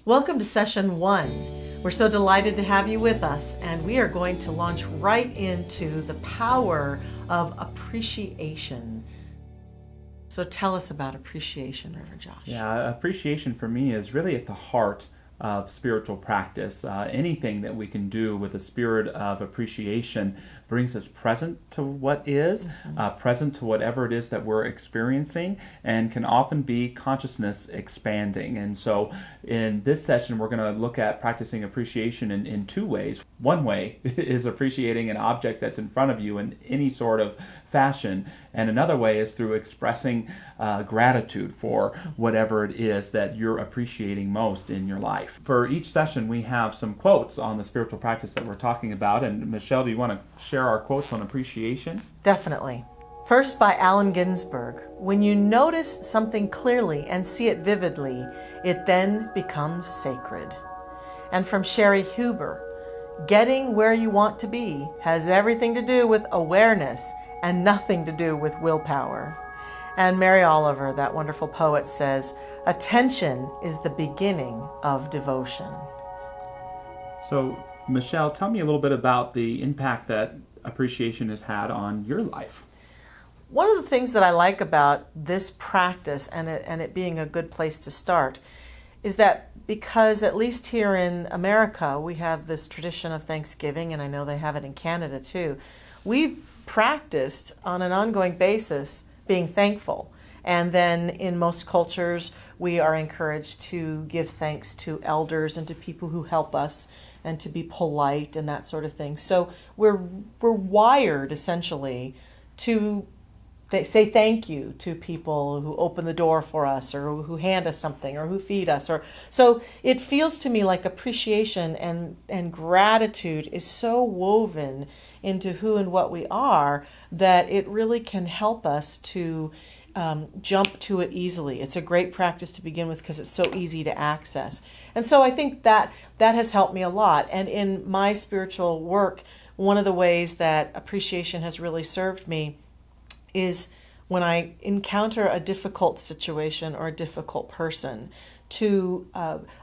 Welcome to session 1. We're so delighted to have you with us, and we are going to launch right into the power of appreciation. So tell us about appreciation, Reverend Josh. Yeah, appreciation for me is really at the heart of spiritual practice. Anything that we can do with a spirit of appreciation brings us present to what is, present to whatever it is that we're experiencing, and can often be consciousness expanding. And so in this session, we're going to look at practicing appreciation in two ways. One way is appreciating an object that's in front of you in any sort of fashion, and another way is through expressing gratitude for whatever it is that you're appreciating most in your life. For each session, we have some quotes on the spiritual practice that we're talking about. And Michelle, do you want to share our quotes on appreciation? Definitely. First, by Allen Ginsberg. When you notice something clearly and see it vividly, it then becomes sacred. And from Sherry Huber, getting where you want to be has everything to do with awareness and nothing to do with willpower. And Mary Oliver, that wonderful poet, says, attention is the beginning of devotion. So, Michelle, tell me a little bit about the impact that appreciation has had on your life. One of the things that I like about this practice and it being a good place to start is that because at least here in America, we have this tradition of Thanksgiving, and I know they have it in Canada too. We've practiced on an ongoing basis being thankful. And then in most cultures, we are encouraged to give thanks to elders and to people who help us and to be polite and that sort of thing. So we're wired essentially to say thank you to people who open the door for us or who hand us something or who feed us. So it feels to me like appreciation and gratitude is so woven into who and what we are that it really can help us to jump to it easily. It's a great practice to begin with because it's so easy to access. And so I think that has helped me a lot. And in my spiritual work, one of the ways that appreciation has really served me is when I encounter a difficult situation or a difficult person, to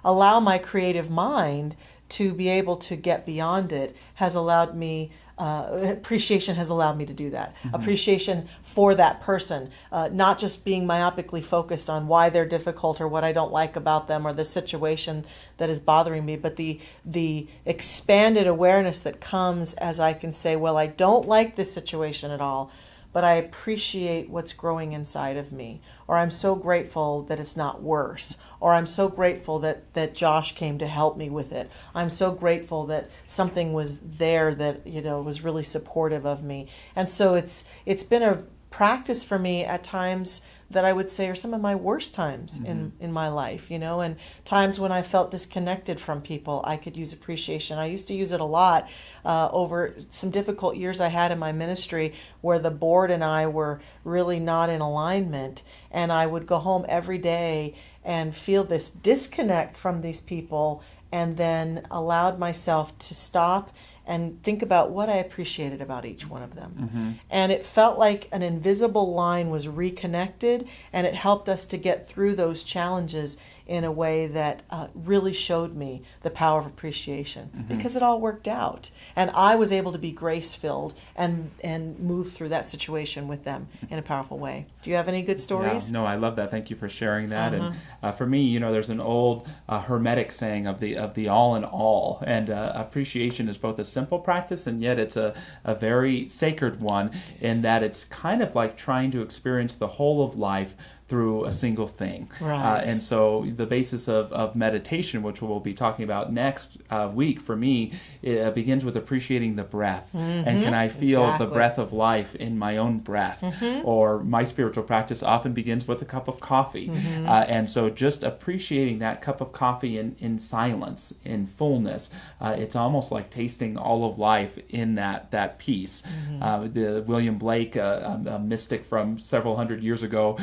allow my creative mind to be able to get beyond it has allowed me, appreciation has allowed me to do that. Mm-hmm. Appreciation for that person, not just being myopically focused on why they're difficult or what I don't like about them or the situation that is bothering me, but the expanded awareness that comes as I can say, well, I don't like this situation at all, but I appreciate what's growing inside of me. Or I'm so grateful that it's not worse. Or I'm so grateful that Josh came to help me with it. I'm so grateful that something was there that, was really supportive of me. And so it's been a practice for me at times that I would say are some of my worst times in my life, and times when I felt disconnected from people, I could use appreciation. I used to use it a lot over some difficult years I had in my ministry where the board and I were really not in alignment, and I would go home every day and feel this disconnect from these people, and then allowed myself to stop and think about what I appreciated about each one of them. Mm-hmm. And it felt like an invisible line was reconnected, and it helped us to get through those challenges in a way that really showed me the power of appreciation, because it all worked out. And I was able to be grace-filled and move through that situation with them in a powerful way. Do you have any good stories? Yeah, no, I love that. Thank you for sharing that. And for me, there's an old Hermetic saying of the all in all. And appreciation is both a simple practice, and yet it's a very sacred one, in that it's kind of like trying to experience the whole of life through a single thing. Right. And so the basis of meditation, which we'll be talking about next week, for me, it begins with appreciating the breath. And can I feel the breath of life in my own breath? Or my spiritual practice often begins with a cup of coffee. And so just appreciating that cup of coffee in silence, in fullness, it's almost like tasting all of life in that piece. The William Blake, a mystic from several hundred years ago,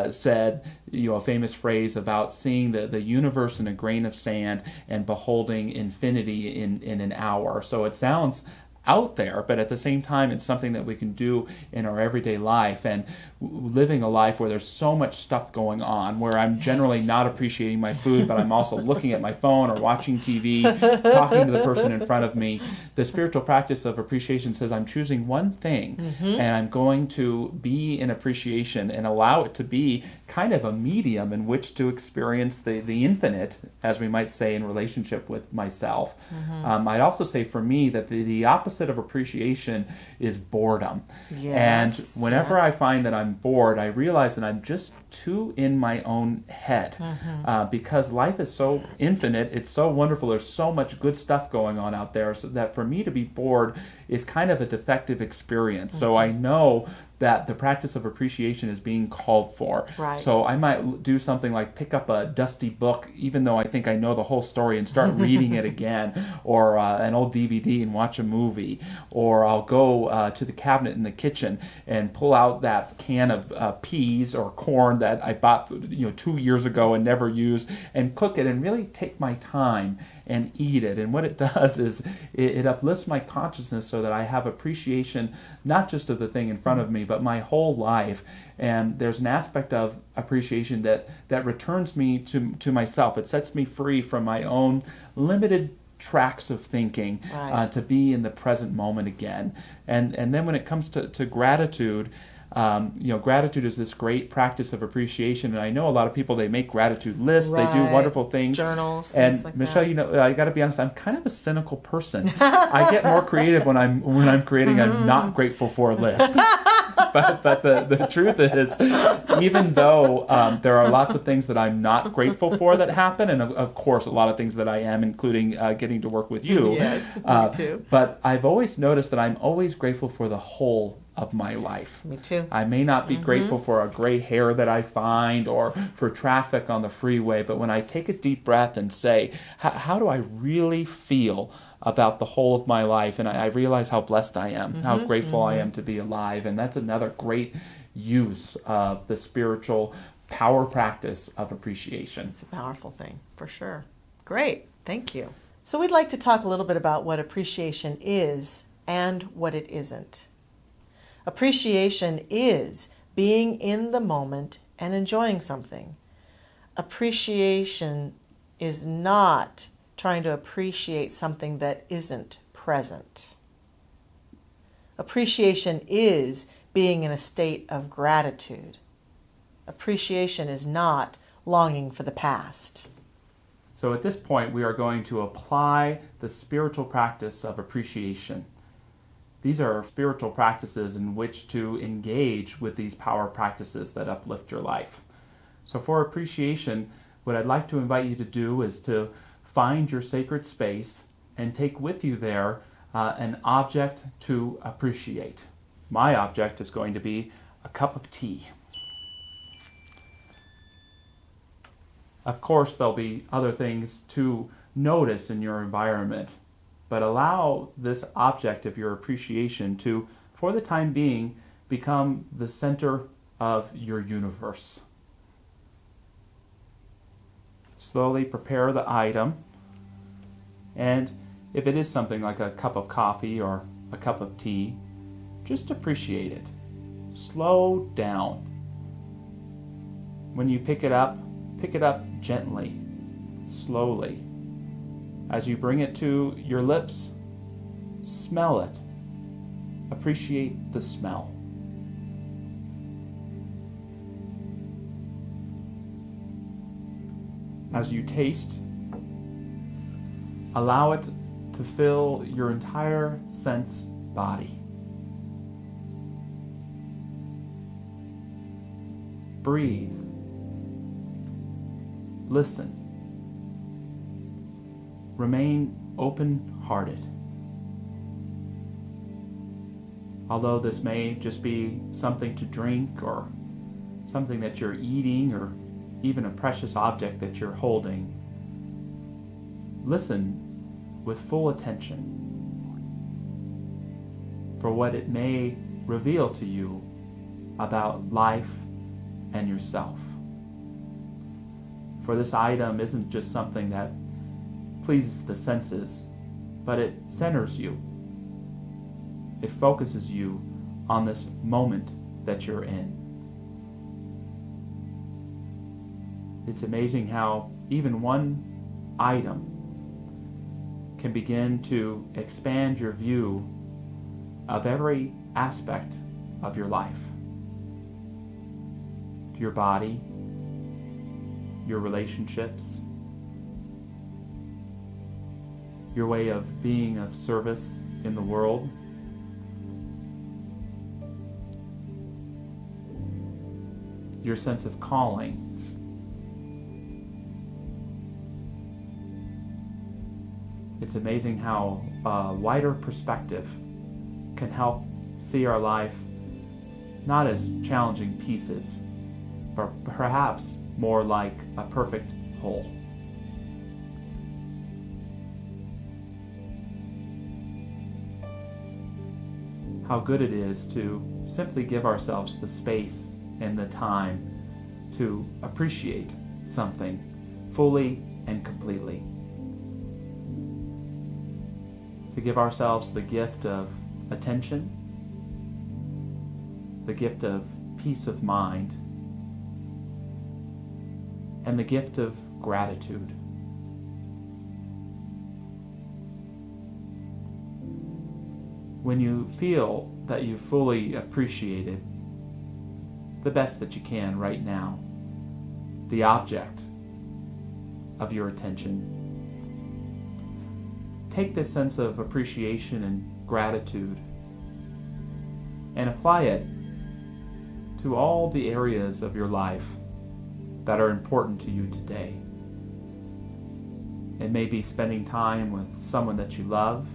said, a famous phrase about seeing the universe in a grain of sand and beholding infinity in an hour. So it sounds out there, but at the same time, it's something that we can do in our everyday life. And living a life where there's so much stuff going on, where I'm generally not appreciating my food, but I'm also looking at my phone or watching TV, talking to the person in front of me. The spiritual practice of appreciation says I'm choosing one thing, and I'm going to be in appreciation and allow it to be kind of a medium in which to experience the infinite, as we might say, in relationship with myself. I'd also say for me that the opposite of appreciation is boredom. Yes, and whenever I find that I'm bored, I realize that I'm just too in my own head, because life is so infinite, it's so wonderful, there's so much good stuff going on out there, so that for me to be bored is kind of a defective experience. So I know that the practice of appreciation is being called for. Right. So I might do something like pick up a dusty book, even though I think I know the whole story, and start reading it again, or an old DVD and watch a movie, or I'll go to the cabinet in the kitchen and pull out that can of peas or corn that I bought 2 years ago and never used, and cook it and really take my time and eat it. And what it does is it uplifts my consciousness so that I have appreciation not just of the thing in front of me, but my whole life. And there's an aspect of appreciation that returns me to myself. It sets me free from my own limited tracks of thinking, to be in the present moment again. And then when it comes to gratitude, gratitude is this great practice of appreciation, and I know a lot of people, they make gratitude lists, they do wonderful things, journals, and things like Michelle, that. I got to be honest, I'm kind of a cynical person. I get more creative when I'm creating a not grateful for list. But the truth is, even though there are lots of things that I'm not grateful for that happen, and of course a lot of things that I am, including getting to work with you. Yes, me too. But I've always noticed that I'm always grateful for the whole of my life. Me too. I may not be grateful for a gray hair that I find or for traffic on the freeway, but when I take a deep breath and say, how do I really feel about the whole of my life, and I realize how blessed I am, how grateful I am to be alive. And that's another great use of the spiritual power practice of appreciation. It's a powerful thing, for sure. Great, thank you. So we'd like to talk a little bit about what appreciation is and what it isn't. Appreciation is being in the moment and enjoying something. Appreciation is not trying to appreciate something that isn't present. Appreciation is being in a state of gratitude. Appreciation is not longing for the past. So at this point, we are going to apply the spiritual practice of appreciation. These are spiritual practices in which to engage with these power practices that uplift your life. So for appreciation, what I'd like to invite you to do is to find your sacred space and take with you there an object to appreciate. My object is going to be a cup of tea. Of course, there'll be other things to notice in your environment, but allow this object of your appreciation to, for the time being, become the center of your universe. Slowly prepare the item, and if it is something like a cup of coffee or a cup of tea, just appreciate it. Slow down. When you pick it up gently, slowly. As you bring it to your lips, smell it. Appreciate the smell. As you taste, allow it to fill your entire sense body. Breathe. Listen. Remain open-hearted. Although this may just be something to drink or something that you're eating or even a precious object that you're holding, listen with full attention for what it may reveal to you about life and yourself. For this item isn't just something that pleases the senses, but it centers you. it focuses you on this moment that you're in. It's amazing how even one item can begin to expand your view of every aspect of your life. Your body, your relationships, your way of being of service in the world, your sense of calling. It's amazing how a wider perspective can help see our life not as challenging pieces, but perhaps more like a perfect whole. How good it is to simply give ourselves the space and the time to appreciate something fully and completely. To give ourselves the gift of attention, the gift of peace of mind, and the gift of gratitude. When you feel that you've fully appreciated the best that you can right now, the object of your attention, take this sense of appreciation and gratitude and apply it to all the areas of your life that are important to you today. It may be spending time with someone that you love.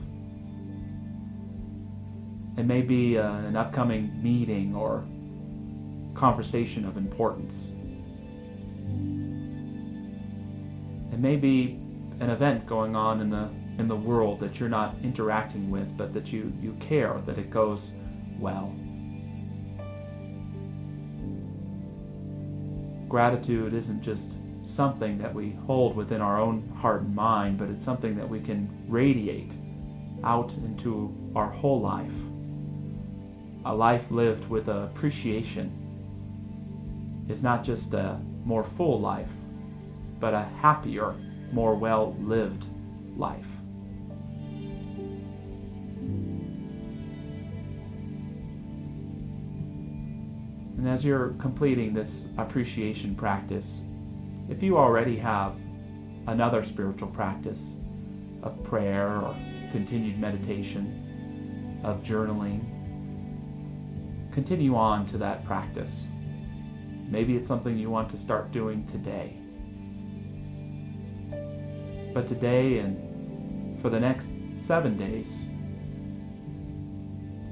It may be an upcoming meeting or conversation of importance. It may be an event going on in the world that you're not interacting with, but that you care that it goes well. Gratitude isn't just something that we hold within our own heart and mind, but it's something that we can radiate out into our whole life. A life lived with appreciation is not just a more full life, but a happier, more well-lived life. And as you're completing this appreciation practice, if you already have another spiritual practice of prayer or continued meditation, of journaling, continue on to that practice. Maybe it's something you want to start doing today. But today and for the next 7 days,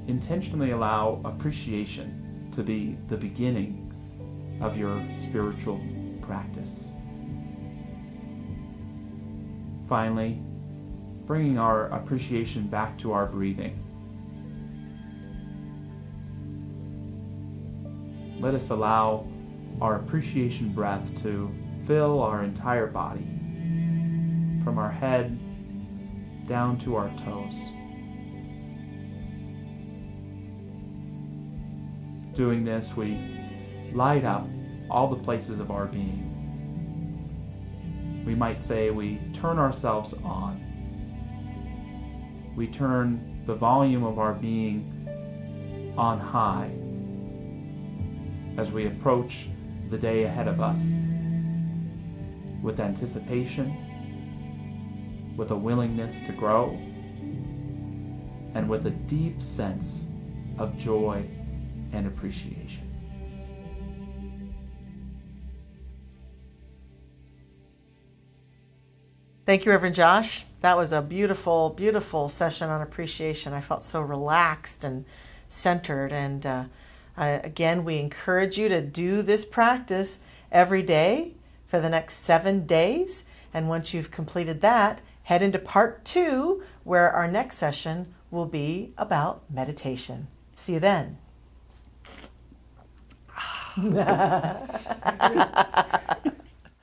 intentionally allow appreciation to be the beginning of your spiritual practice. Finally, bringing our appreciation back to our breathing. Let us allow our appreciation breath to fill our entire body, from our head down to our toes. Doing this, we light up all the places of our being. We might say we turn ourselves on. We turn the volume of our being on high as we approach the day ahead of us with anticipation, with a willingness to grow, and with a deep sense of joy and appreciation. Thank you, Reverend Josh. That was a beautiful, beautiful session on appreciation. I felt so relaxed and centered. And again, we encourage you to do this practice every day for the next 7 days. And once you've completed that, head into part 2, where our next session will be about meditation. See you then.